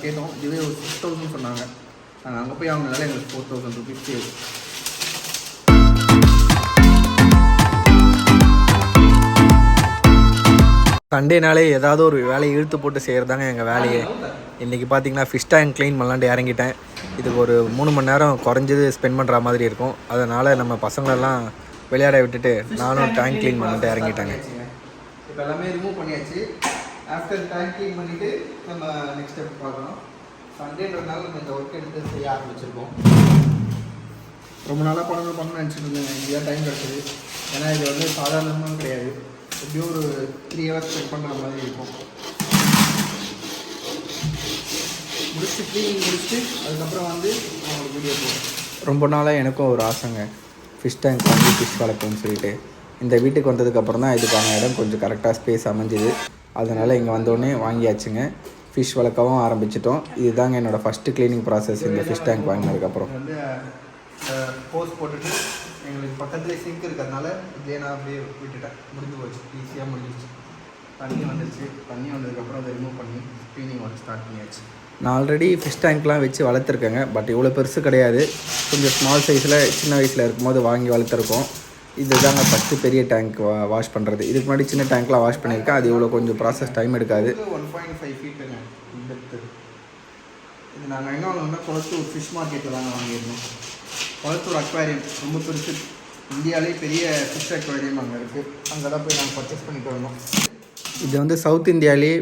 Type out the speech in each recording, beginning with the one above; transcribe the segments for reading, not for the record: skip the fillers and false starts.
கேட்டோம். இதுவே ஒரு 6000 சொன்னாங்க. நாங்கள் அங்கே போய் அவங்களால எங்களுக்கு 4000 ருபீஸ் சேவ். சண்டேனாலே ஏதாவது ஒரு வேலையை இழுத்து போட்டு செய்கிறதாங்க எங்கள் வேலையே. இன்றைக்கி பார்த்தீங்கன்னா ஃபிஷ் டேங்க் க்ளீன் பண்ணலான்ட்டு இறங்கிட்டேன். இதுக்கு ஒரு 3 மணி நேரம் குறைஞ்சது ஸ்பெண்ட் பண்ணுற மாதிரி இருக்கும். அதனால் நம்ம பசங்களெல்லாம் விளையாட விட்டுட்டு நானும் டேங்க் க்ளீன் பண்ணிட்டு இறங்கிட்டேங்க. இப்போ எல்லாமே ரிமூவ் பண்ணியாச்சு. ஆஃப்டர் டேங்க் க்ளீன் பண்ணிவிட்டு நம்ம நெக்ஸ்ட் ஸ்டெப் பார்க்கணும். சண்டேன்றதுனால நம்ம இந்த ஒர்க் எடுத்து செய்ய ஆரம்பிச்சிருக்கோம். ரொம்ப நாளாக பண்ணணும்னு நினச்சிட்டு இருந்தேன். இங்கே டைம் கிடச்சிது. ஏன்னா இது வந்து சாதாரணமாக கிடையாது. எப்படியும் ஒரு 3 ஹவர்ஸ் ஸ்பெண்ட் பண்ணுற மாதிரி இருக்கும். முடிச்சுட்டு அதுக்கப்புறம் வந்து அவங்களுக்கு வீடியோ போடுறேன். ரொம்ப நாளாக எனக்கும் ஒரு ஆசைங்க, ஃபிஷ் டேங்க் வாங்கி ஃபிஷ் வளர்க்கணும்னு சொல்லிட்டு. இந்த வீட்டுக்கு வந்ததுக்கப்புறம் தான் இதுக்கான இடம் கொஞ்சம் கரெக்டாக ஸ்பேஸ் அமைஞ்சிது. அதனால் இங்கே வந்தோடனே வாங்கியாச்சுங்க. ஃபிஷ் வளர்க்கவும் ஆரம்பிச்சிட்டோம். இதுதாங்க என்னோடய ஃபஸ்ட்டு க்ளீனிங் ப்ராசஸ் இந்த ஃபிஷ் டேங்க் வாங்கினதுக்கப்புறம். வந்து போஸ்ட் போட்டுட்டு எங்களுக்கு பக்கத்துலேயே சிங்க் இருக்கிறதுனால இதே நான் அப்படியே விட்டுட்டேன். முடிஞ்சு போச்சு, ஈஸியாக முடிஞ்சிச்சு. தண்ணி வந்ததுக்கப்புறம் அதை ரிமூவ் பண்ணி க்ளீனிங் ஒர்க் ஸ்டார்ட் பண்ணியாச்சு. நான் ஆல்ரெடி ஃபிஷ் டேங்க்லாம் வச்சு வளர்த்துருக்கேங்க. பட் இவ்வளோ பெருசு கிடையாது. கொஞ்சம் ஸ்மால் சைஸில் சின்ன வயசில் இருக்கும்போது வாங்கி வளர்த்துருக்கோம். இதுதாங்க ஃபஸ்ட்டு பெரிய டேங்க் வாஷ் பண்ணுறது. இதுக்கு முன்னாடி சின்ன டேங்க்லாம் வாஷ் பண்ணியிருக்கேன். அது இவ்வளோ கொஞ்சம் ப்ராசஸ் டைம் எடுக்காது. 1.5 ஃபீட்டுங்க டெப்த்து. இது நாங்கள் எங்கே வாங்கினோம்னா கொளத்தூர் ஃபிஷ் மார்க்கெட்டில் தாங்க வாங்கியிருந்தோம். கொளத்தூர் அக்வாரியம் ரொம்ப பெருசு. இந்தியாவிலே பெரிய ஃபிஷ் அக்வாரியம் அங்கே இருக்குது. அங்கே தான் போய் நாங்கள் பர்ச்சேஸ் பண்ணிட்டு வந்தோம். இது வந்து சவுத் இந்தியாவிலே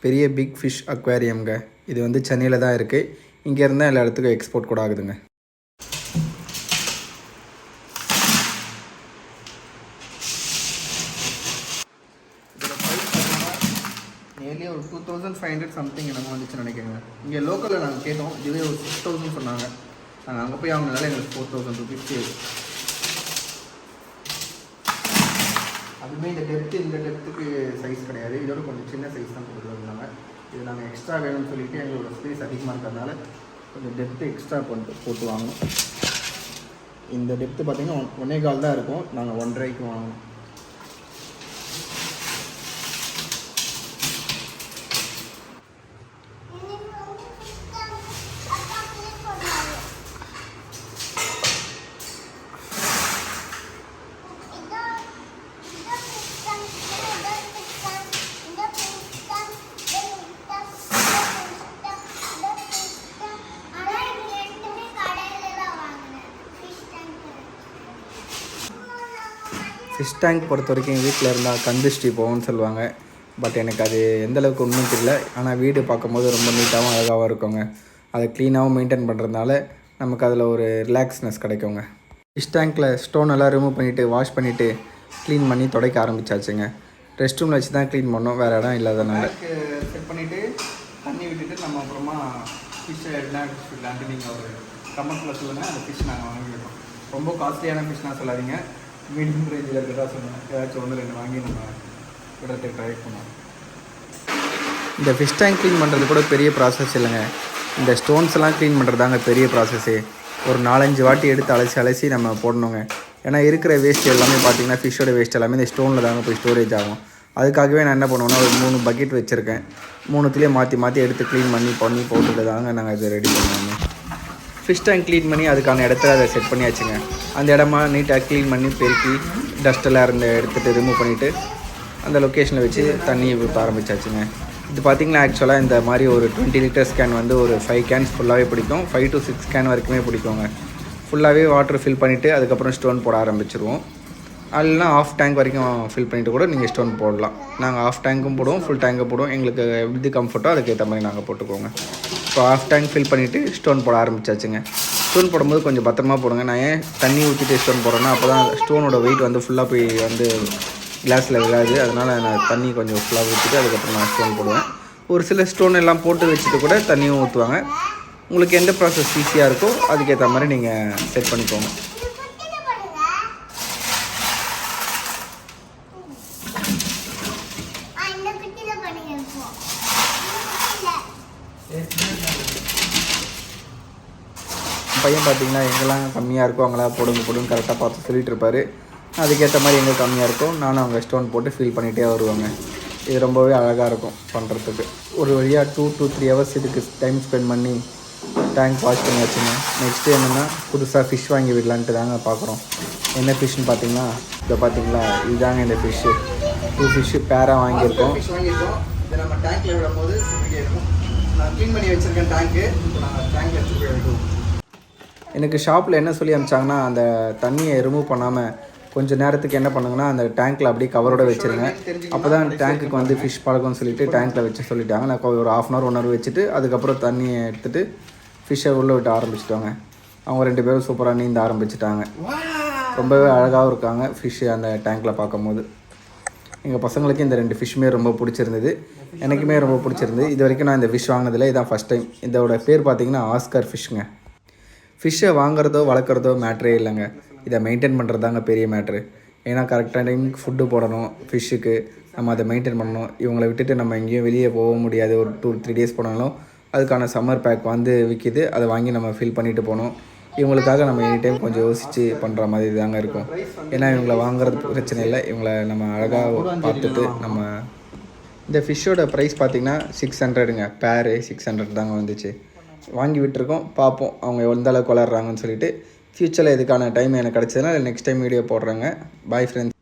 பெரிய பிக் ஃபிஷ் அக்வாரியம்ங்க. இது வந்து சென்னையில் தான் இருக்குது. இங்கேருந்து எல்லா இடத்துக்கும் எக்ஸ்போர்ட் கூட ஆகுதுங்க. நியர்லி ஒரு 2500 சம்திங் நம்ம வந்துச்சுன்னு நினைக்கிறேங்க. இங்கே லோக்கலில் நாங்கள் கேட்டோம். இதுவே ஒரு 6000 சொன்னாங்க. நாங்கள் அங்கே போய் அவங்களால எங்களுக்கு 4000 ருபீஸ் சேவ். அதுவுமே இந்த டெப்த்துக்கு சைஸ் கிடையாது. இதோட கொஞ்சம் சின்ன சைஸ் தான் கொடுத்துருந்தாங்க. இது நாங்கள் எக்ஸ்ட்ரா வேணும்னு சொல்லிவிட்டு எங்களோட ஸ்பேஸ் அதிகமாக இருக்கிறதுனால கொஞ்சம் டெப்த்து எக்ஸ்ட்ரா போட்டு வாங்கணும். இந்த டெப்த்து பார்த்திங்கன்னா 1.25 தான் இருக்கும். நாங்கள் 1.5க்கு வாங்கணும். ஃபிஷ் டேங்க் பொறுத்த வரைக்கும் வீட்டில் இருந்தால் கந்திஷ்டி போகும்னு சொல்லுவாங்க. பட் எனக்கு அது எந்தளவுக்கு ஒன்றும் தெரியல. ஆனால் வீடு பார்க்கும்போது ரொம்ப நீட்டாகவும் அழகாகவும் இருக்குங்க. அதை க்ளீனாகவும் மெயின்டைன் பண்ணுறதுனால நமக்கு அதில் ஒரு ரிலாக்ஸ்னஸ் கிடைக்குங்க. ஃபிஷ் டேங்க்கில் ஸ்டோன் எல்லாம் ரிமூவ் பண்ணிவிட்டு வாஷ் பண்ணிவிட்டு க்ளீன் பண்ணி துடைக்க ஆரம்பித்தாச்சுங்க. ரெஸ்ட் ரூமில் வச்சு தான் க்ளீன் பண்ணோம், வேறு இடம் இல்லாதனால. செட் பண்ணிவிட்டு தண்ணி விட்டுட்டு நம்ம அப்புறமா ஃபிஷ்ஷை விடலான்ட்டு நீங்கள் ஒரு கமெண்ட்டில் சொல்லுங்கள். அந்த ஃபிஷ் நாங்கள் வாங்கிவிட்டோம். ரொம்ப காஸ்ட்லியான ஃபிஷ்னால் சொல்லாதீங்க, மீடியம் ரேஞ்சில் இருக்கிறதா சொன்னேன். ஏதாச்சும் 1-2 வாங்கி நம்ம விடத்துக்கு ட்ரை பண்ணோம். இந்த ஃபிஷ் டேங்க் க்ளீன் பண்ணுறது கூட பெரிய ப்ராசஸ் இல்லைங்க. இந்த ஸ்டோன்ஸ் எல்லாம் க்ளீன் பண்ணுறது தாங்க பெரிய ப்ராசஸ்ஸே. ஒரு 4-5 வாட்டி எடுத்து அலசி நம்ம போடணுங்க. ஏன்னா இருக்கிற வேஸ்ட் எல்லாமே பார்த்திங்கன்னா ஃபிஷ்ஷோட வேஸ்ட் எல்லாமே இந்த ஸ்டோனில் தாங்க போய் ஸ்டோரேஜ் ஆகும். அதுக்காகவே நான் என்ன பண்ணுவேன்னா ஒரு 3 பக்கெட் வச்சுருக்கேன். 3த்துலேயே மாற்றி எடுத்து க்ளீன் பண்ணி போட்டுட்டு தாங்க நாங்கள் இதை ரெடி பண்ணுவோம். ஃபிஷ் டேங்க் க்ளீன் பண்ணி அதுக்கான இடத்துல அதை செட் பண்ணியாச்சுங்க. அந்த இடமா நீட்டாக க்ளீன் பண்ணி பெருக்கி டஸ்ட்டெல்லாம் எடுத்துகிட்டு ரிமூவ் பண்ணிவிட்டு அந்த லொக்கேஷனில் வச்சு தண்ணி ஊற்ற ஆரம்பித்தாச்சுங்க. இது பார்த்திங்கன்னா ஆக்சுவலாக இந்த மாதிரி ஒரு 20 லிட்டர்ஸ் கேன் வந்து ஒரு 5 கேன்ஸ் ஃபுல்லாகவே பிடிக்கும். 5 to 6 கேன் வரைக்குமே பிடிக்குங்க. ஃபுல்லாகவே வாட்டர் ஃபில் பண்ணிவிட்டு அதுக்கப்புறம் ஸ்டோன் போட ஆரம்பிச்சிருவோம். அதெல்லாம் ஆஃப் டேங்க் வரைக்கும் ஃபில் பண்ணிவிட்டு கூட நீங்கள் ஸ்டோன் போடலாம். நாங்கள் ஆஃப் டேங்க்கும் போடுவோம், ஃபுல் டேங்க்கும் போடுவோம். எங்களுக்கு எப்படி கம்ஃபர்ட்டோ அதுக்கேற்ற மாதிரி நாங்கள் போட்டுக்கோங்க. இப்போ ஆஃப் டேங்க் ஃபில் பண்ணிவிட்டு ஸ்டோன் போட ஆரம்பித்தாச்சுங்க. ஸ்டோன் போடும்போது கொஞ்சம் பத்திரமா போடுங்க. நான் ஏன் தண்ணி ஊற்றிட்டு ஸ்டோன் போடுறேன்னா அப்போ தான் ஸ்டோனோட வெயிட் வந்து ஃபுல்லாக போய் வந்து கிளாஸில் விழாது. அதனால் நான் தண்ணி கொஞ்சம் ஃபுல்லாக ஊற்றிட்டு அதுக்கப்புறம் நான் ஸ்டோன் போடுவேன். ஒரு சில ஸ்டோன் எல்லாம் போட்டு வச்சுட்டு கூட தண்ணியும் ஊற்றுவாங்க. உங்களுக்கு எந்த ப்ராசஸ் ஈஸியாக இருக்கோ அதுக்கேற்ற மாதிரி நீங்கள் செட் பண்ணிக்கோங்க. பையன் பார்த்தீங்கன்னா எங்கெல்லாம் கம்மியாக இருக்கோ அங்கெல்லாம் போடுங்க கரெக்டாக பார்த்து சொல்லிட்டு இருப்பார். அதுக்கேற்ற மாதிரி எங்கே கம்மியாக இருக்கோ நானும் அவங்க ஸ்டோன் போட்டு ஃபில் பண்ணிகிட்டே வருவாங்க. இது ரொம்பவே அழகாக இருக்கும் பண்ணுறதுக்கு. ஒரு வழியாக 2 to 3 hours இதுக்கு டைம் ஸ்பெண்ட் பண்ணி டேங்க் வாஷ் பண்ணி வச்சுங்க. நெக்ஸ்ட்டு என்னென்னா புதுசாக ஃபிஷ் வாங்கி விடலான்ட்டு தாங்க பார்க்குறோம். என்ன ஃபிஷ்ஷுன்னு பார்த்தீங்கன்னா இதை பார்த்தீங்களா, இதுதாங்க இந்த ஃபிஷ்ஷு. 2 ஃபிஷ்ஷு பேராக வாங்கியிருக்கோம். ஃபிஷ் வாங்கியிருக்கோம். இதை நம்ம டேங்க்கில் விடும் போது இப்படியே இருக்கும். நான் க்ளீன் பண்ணி வச்சுருக்கேன் டேங்க்கு. இப்போ நாங்கள் டேங்க்கில் எடுத்துகிட்டு போய் விடுவோம். எனக்கு ஷாப்பில் என்ன சொல்லி அனுப்பிச்சாங்கன்னா, அந்த தண்ணியை ரிமூவ் பண்ணாமல் கொஞ்சம் நேரத்துக்கு என்ன பண்ணுங்கன்னா அந்த டேங்க்கில் அப்படியே கவரோட வச்சுருங்க. அப்போ தான் டேங்க்குக்கு வந்து ஃபிஷ் பழக்கம்னு சொல்லிட்டு டேங்க்கில் வச்சு சொல்லிட்டாங்க. நான் ஒரு 1/2 hour 1 hour வச்சுட்டு அதுக்கப்புறம் தண்ணியை எடுத்துகிட்டு ஃபிஷ்ஷை உள்ளே விட்டு ஆரம்பிச்சிட்டாங்க. அவங்க 2 பேரும் சூப்பராக நீந்த ஆரம்பிச்சிட்டாங்க. ரொம்பவே அழகாகவும் இருக்காங்க ஃபிஷ்ஷு அந்த டேங்க்கில் பார்க்கும்போது. எங்கள் பசங்களுக்கு இந்த 2 ஃபிஷ்ஷுமே ரொம்ப பிடிச்சிருந்தது. எனக்குமே ரொம்ப பிடிச்சிருந்தது. இது வரைக்கும் நான் இந்த ஃபிஷ் வாங்கினதில் இதான் ஃபஸ்ட் டைம். இதோட பேர் பார்த்திங்கன்னா ஆஸ்கர் ஃபிஷ்ஷுங்க. ஃபிஷ்ஷை வாங்குறதோ வளர்க்குறதோ மேட்ரே இல்லைங்க, இதை மெயின்டைன் பண்ணுறது தாங்க பெரிய மேட்ரு. ஏன்னா கரெக்டான டைமுக்கு ஃபுட்டு போடணும் ஃபிஷ்ஷுக்கு, நம்ம அதை மெயின்டைன் பண்ணணும். இவங்களை விட்டுட்டு நம்ம எங்கேயும் வெளியே போக முடியாது. ஒரு 2-3 days போனாலும் அதுக்கான சம்மர் பேக் வந்து விற்கிது, அதை வாங்கி நம்ம ஃபில் பண்ணிவிட்டு போகணும். இவங்களுக்காக நம்ம எனி டைம் கொஞ்சம் யோசித்து பண்ணுற மாதிரி தாங்க இருக்கும். ஏன்னா இவங்களை வாங்குறது பிரச்சனை இல்லை, இவங்களை நம்ம அழகாக பார்த்துட்டு நம்ம இந்த ஃபிஷ்ஷோட ப்ரைஸ் பார்த்திங்கன்னா 600ங்க. பேரு 600 தாங்க வந்துச்சு. வாங்கி விட்டுருக்கோம். பார்ப்போம் அவங்க எந்த அளவுக்கு வளர்றாங்கன்னு சொல்லிட்டு. ஃப்யூச்சரில் இதுக்கான டைம் எனக்கு கிடச்சதுன்னா நெக்ஸ்ட் டைம் வீடியோ போடுறேங்க. Bye friends.